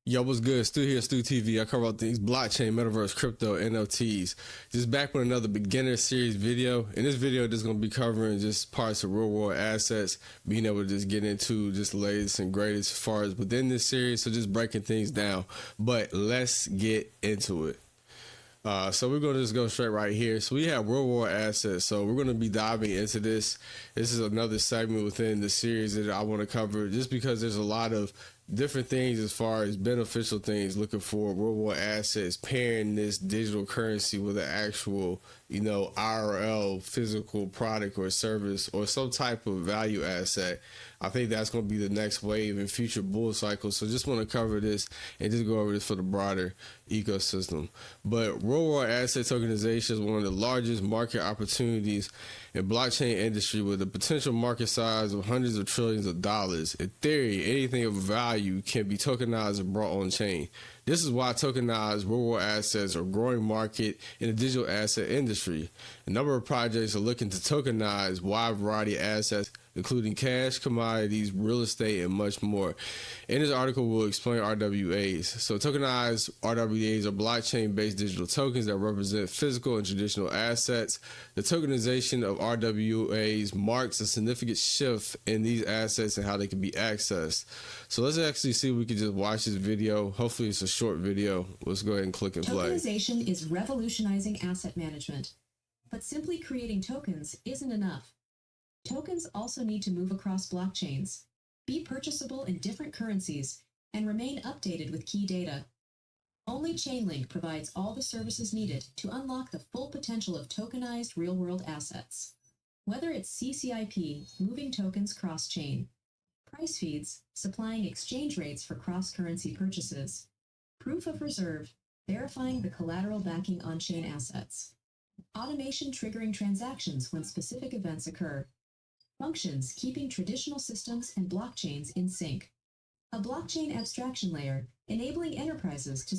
Yo, what's good? Stu here, Stu TV. I cover all things blockchain, metaverse, crypto, NFTs. Just back with another beginner series video. In this video, just going to be covering just parts of real world assets, being able to just get into just the latest and greatest as far as within this series. So just breaking things down. But let's get into it. So we're going to just go straight right here. So we have real world assets. So we're going to be diving into this. This is another segment within the series that I want to cover just because there's a lot of different things as far as beneficial things looking for real world assets, pairing this digital currency with an actual, IRL physical product or service or some type of value asset. I think that's going to be the next wave in future bull cycles. So just want to cover this and just go over this for the broader ecosystem. But real world asset tokenization is one of the largest market opportunities in blockchain industry with a potential market size of hundreds of trillions of dollars. In theory, anything of value can be tokenized and brought on chain. This is why tokenized real world assets are a growing market in the digital asset industry. A number of projects are looking to tokenize a wide variety of assets, including cash, commodities, real estate, and much more. In this article, we'll explain RWAs. So tokenized RWAs are blockchain-based digital tokens that represent physical and traditional assets. The tokenization of RWAs marks a significant shift in these assets and how they can be accessed. So let's actually see if we can just watch this video. Hopefully it's a short video. Let's go ahead and click and play. Tokenization is revolutionizing asset management, but simply creating tokens isn't enough. Tokens also need to move across blockchains, be purchasable in different currencies, and remain updated with key data. Only Chainlink provides all the services needed to unlock the full potential of tokenized real-world assets. Whether it's CCIP, moving tokens cross-chain, price feeds, supplying exchange rates for cross-currency purchases, proof of reserve, verifying the collateral backing on-chain assets, automation triggering transactions when specific events occur, functions keeping traditional systems and blockchains in sync, a blockchain abstraction layer enabling enterprises to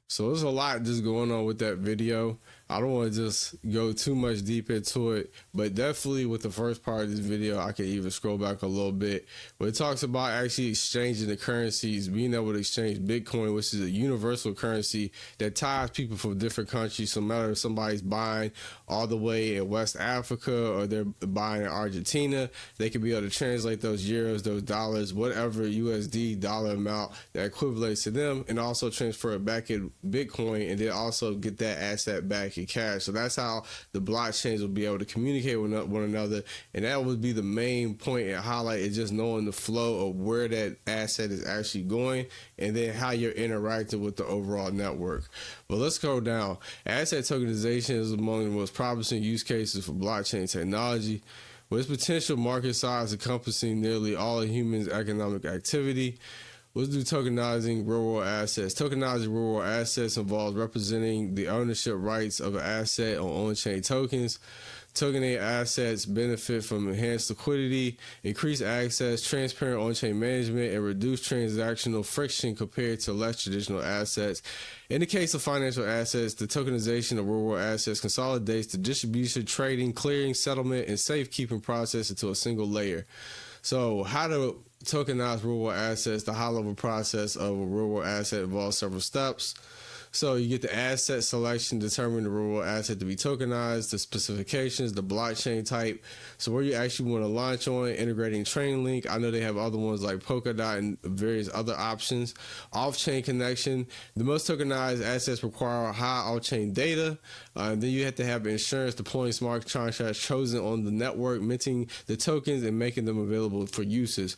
So there's a lot just going on with that video. I don't want to just go too much deep into it, but definitely with the first part of this video, I can even scroll back a little bit. But it talks about actually exchanging the currencies, being able to exchange Bitcoin, which is a universal currency that ties people from different countries. So no matter if somebody's buying all the way in West Africa or they're buying in Argentina, they can be able to translate those euros, those dollars, whatever USD dollar amount that equates to them, and also transfer it back in Bitcoin, and then also get that asset back in cash. So that's how the blockchains will be able to communicate with one another, and that would be the main point and highlight, is just knowing the flow of where that asset is actually going, and then how you're interacting with the overall network. But let's go down. Asset tokenization is among the most promising use cases for blockchain technology, with its potential market size encompassing nearly all of humans' economic activity. Let's do tokenizing real world assets. Tokenizing real world assets involves representing the ownership rights of an asset on on-chain tokens. Tokenated assets benefit from enhanced liquidity, increased access, transparent on-chain management, and reduced transactional friction compared to less traditional assets. In the case of financial assets, the tokenization of real-world assets consolidates the distribution, trading, clearing, settlement, and safekeeping process into a single layer. So how to tokenize real-world assets? The high-level process of a real-world asset involves several steps. So you get the asset selection, determine the real-world asset to be tokenized, the specifications, the blockchain type. So where you actually want to launch on, integrating Chainlink. I know they have other ones like Polkadot and various other options. Off-chain connection. The most tokenized assets require high off-chain data. Then you have to have insurance, deploying smart contracts chosen on the network, minting the tokens, and making them available for uses.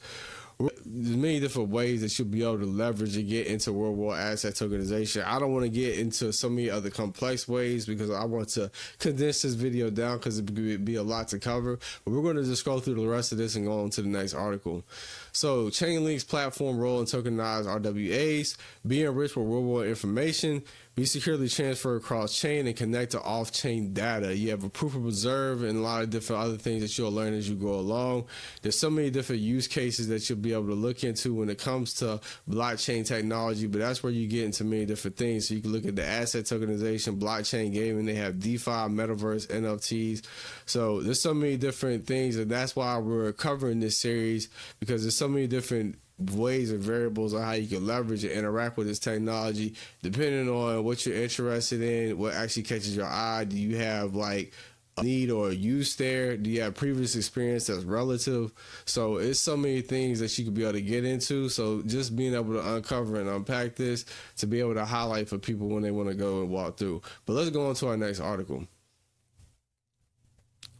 There's many different ways that you'll be able to leverage and get into real world asset tokenization. I don't want to get into so many other complex ways because I want to condense this video down because it would be a lot to cover. But we're going to just go through the rest of this and go on to the next article. So Chainlinks Platform role in tokenized RWAs, be enriched with real world information, be securely transferred across chain, and connect to off-chain data. You have a proof of reserve and a lot of different other things that you'll learn as you go along. There's so many different use cases that you'll be able to look into when it comes to blockchain technology, but that's where you get into many different things. So you can look at the asset tokenization, blockchain gaming. They have DeFi, metaverse, NFTs. So there's so many different things, and that's why we're covering this series, because there's so many different ways and variables on how you can leverage and interact with this technology, depending on what you're interested in, what actually catches your eye. Do you have like a need or a use there? Do you have previous experience that's relative? So it's so many things that you could be able to get into. So just being able to uncover and unpack this to be able to highlight for people when they want to go and walk through. But let's go on to our next article.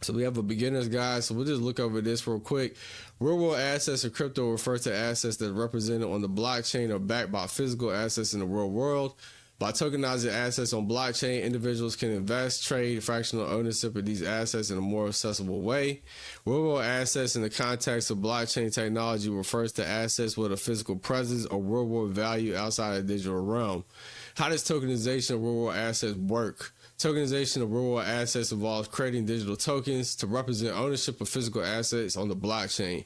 So we have a beginner's guide. So we'll just look over this real quick. Real world assets or crypto refers to assets that are represented on the blockchain or backed by physical assets in the real world. By tokenizing assets on blockchain, individuals can invest, trade, fractional ownership of these assets in a more accessible way. Real world assets in the context of blockchain technology refers to assets with a physical presence or real world value outside of the digital realm. How does tokenization of real world assets work? Tokenization of real world assets involves creating digital tokens to represent ownership of physical assets on the blockchain.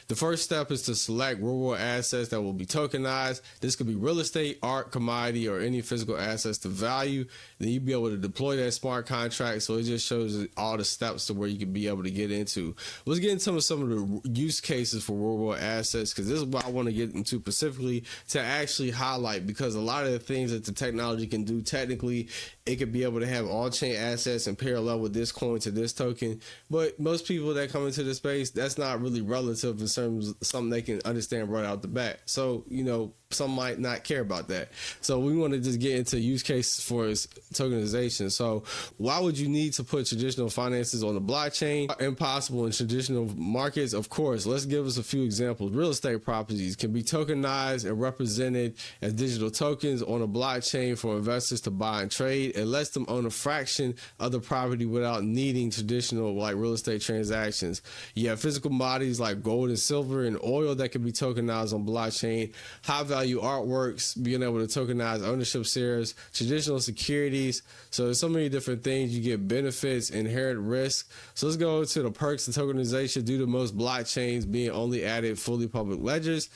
The first step is to select real world assets that will be tokenized. This could be real estate, art, commodity, or any physical assets to value. Then you'll be able to deploy that smart contract. So it just shows all the steps to where you can be able to get into. Let's get into some of the use cases for real world assets, because this is what I want to get into specifically to actually highlight, because a lot of the things that the technology can do technically, it could be able to have on-chain assets in parallel with this coin to this token. But most people that come into this space, that's not really relative in terms of something they can understand right out the bat. So, you know, some might not care about that. So we want to just get into use cases for tokenization. So why would you need to put traditional finances on the blockchain? Impossible in traditional markets, of course. Let's give us a few examples. Real estate properties can be tokenized and represented as digital tokens on a blockchain for investors to buy and trade. It lets them own a fraction of the property without needing traditional like real estate transactions. You have physical commodities like gold and silver and oil that can be tokenized on blockchain. High value artworks, being able to tokenize ownership shares, traditional securities. So there's so many different things. You get benefits, inherent risk. So let's go to the perks of tokenization. Due to most blockchains being only added fully public ledgers,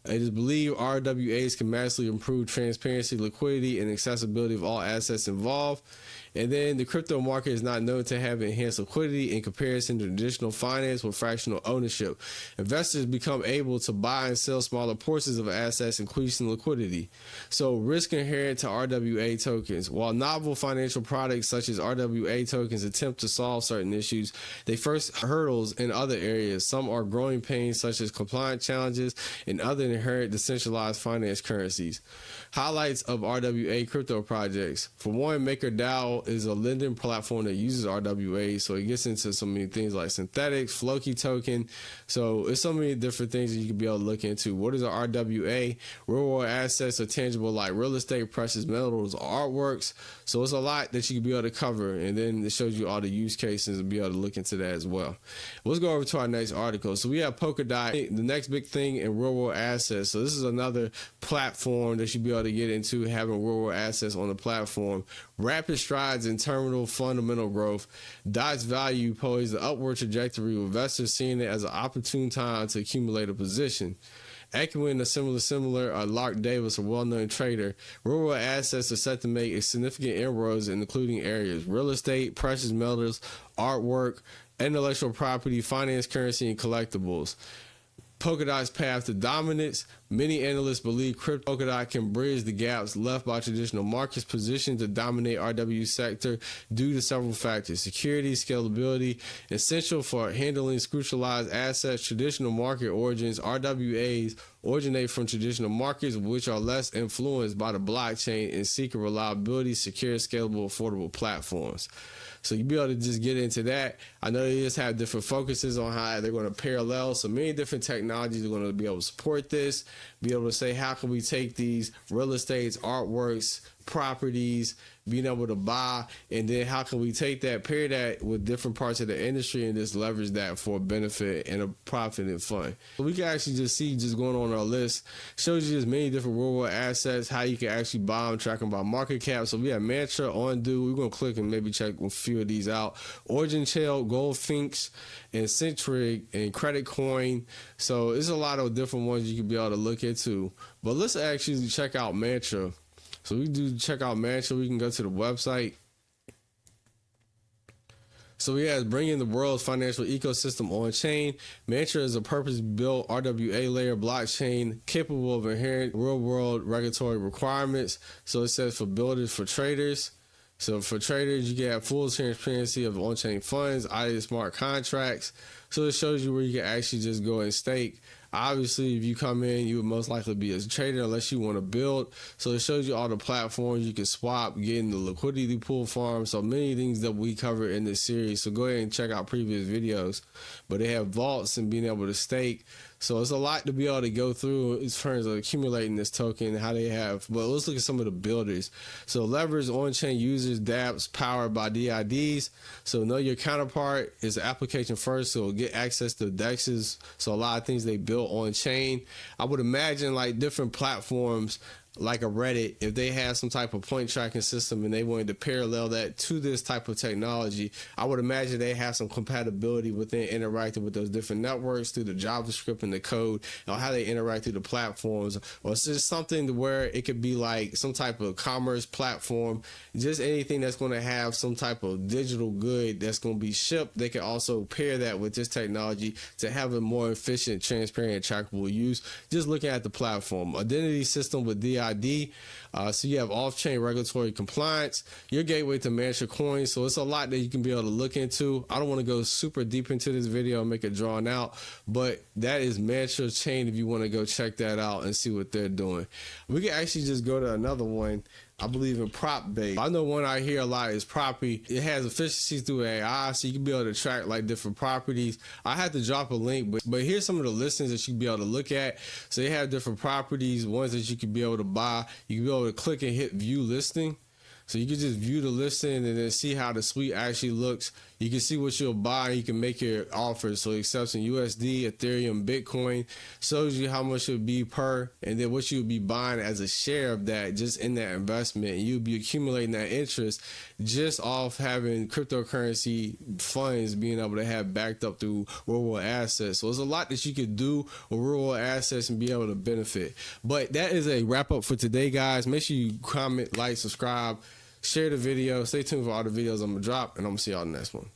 it is believed RWAs can massively improve transparency, liquidity, and accessibility of all assets involved. And then the crypto market is not known to have enhanced liquidity in comparison to traditional finance with fractional ownership. Investors become able to buy and sell smaller portions of assets, increasing liquidity. So risk inherent to RWA tokens. While novel financial products such as RWA tokens attempt to solve certain issues, they face hurdles in other areas. Some are growing pains such as compliance challenges and other inherent decentralized finance currencies. Highlights of RWA crypto projects. For one, MakerDAO is a lending platform that uses RWA, so it gets into so many things like synthetics, Floki token. So it's so many different things that you can be able to look into. What is an RWA? Real world assets are tangible like real estate, precious metals, artworks. So it's a lot that you can be able to cover, and then it shows you all the use cases and be able to look into that as well. Let's go over to our next article. So we have Polkadot, the next big thing in real world assets. So this is another platform that you be able to get into, having real world assets on the platform. Rapid strides in terminal fundamental growth. Dot's value poised the upward trajectory, with investors seeing it as an opportune time to accumulate a position. Echoing a similar Lark Davis, a well-known trader, real world assets are set to make a significant inroads in including areas: real estate, precious metals, artwork, intellectual property, finance, currency, and collectibles. Polkadot's path to dominance. Many analysts believe Polkadot can bridge the gaps left by traditional markets positioned to dominate RW sector due to several factors: security, scalability, essential for handling scrutinized assets, traditional market origins. RWAs originate from traditional markets, which are less influenced by the blockchain and seek reliability, secure, scalable, affordable platforms. So you'll be able to just get into that. I know they just have different focuses on how they're going to parallel. So many different technologies are going to be able to support this, be able to say, how can we take these real estates, artworks, properties, being able to buy, and then how can we take that, pair that with different parts of the industry and just leverage that for a benefit and a profit and fun. So we can actually just see, just going on our list, shows you just many different real world assets, how you can actually buy them, track them by market cap. So we have Mantra, Undo. We're going to click and maybe check a few of these out. Origin Shell, Goldfinch, and Centric, and Credit Coin. So there's a lot of different ones you can be able to look into. But let's actually check out Mantra. So we do check out Mantra. We can go to the website. So we have bringing the world's financial ecosystem on chain. Mantra is a purpose-built RWA layer blockchain capable of inherent real-world regulatory requirements. So it says for builders, for traders. So for traders, you can have full transparency of on-chain funds, i.e. smart contracts. So it shows you where you can actually just go and stake. Obviously, if you come in, you would most likely be as a trader unless you want to build. So it shows you all the platforms you can swap, get in the liquidity pool farm. So many things that we cover in this series. So go ahead and check out previous videos. But they have vaults and being able to stake. So it's a lot to be able to go through in terms of accumulating this token and how they have. But let's look at some of the builders. So leverage on-chain users, dApps powered by DIDs. So know your counterpart is the application first. So get access to DEXs. So a lot of things they built on chain. I would imagine like different platforms like a Reddit, if they have some type of point tracking system and they wanted to parallel that to this type of technology, I would imagine they have some compatibility within interacting with those different networks through the JavaScript and the code, or how they interact through the platforms. Or it's just something to where it could be like some type of commerce platform, just anything that's going to have some type of digital good that's going to be shipped. They can also pair that with this technology to have a more efficient, transparent, trackable use. Just looking at the platform, identity system with DID. So you have off-chain regulatory compliance, your gateway to Mantra coins. So it's a lot that you can be able to look into. I don't want to go super deep into this video and make it drawn out, but that is Mantra chain if you want to go check that out and see what they're doing. We can actually just go to another one. I believe in prop base. I know one I hear a lot is Proppy. It has efficiencies through AI, so you can be able to track like different properties. I had to drop a link, but here's some of the listings that you can be able to look at. So they have different properties, ones that you can be able to buy. You can be able to click and hit view listing. So you can just view the listing and then see how the suite actually looks. You can see what you'll buy. You can make your offers. So it accepts in USD, Ethereum, Bitcoin. Shows you how much it would be per, and then what you would be buying as a share of that just in that investment. You'll be accumulating that interest just off having cryptocurrency funds being able to have backed up through real world assets. So there's a lot that you could do with real world assets and be able to benefit. But that is a wrap up for today, guys. Make sure you comment, like, subscribe, share the video. Stay tuned for all the videos I'm going to drop, and I'm going to see y'all in the next one.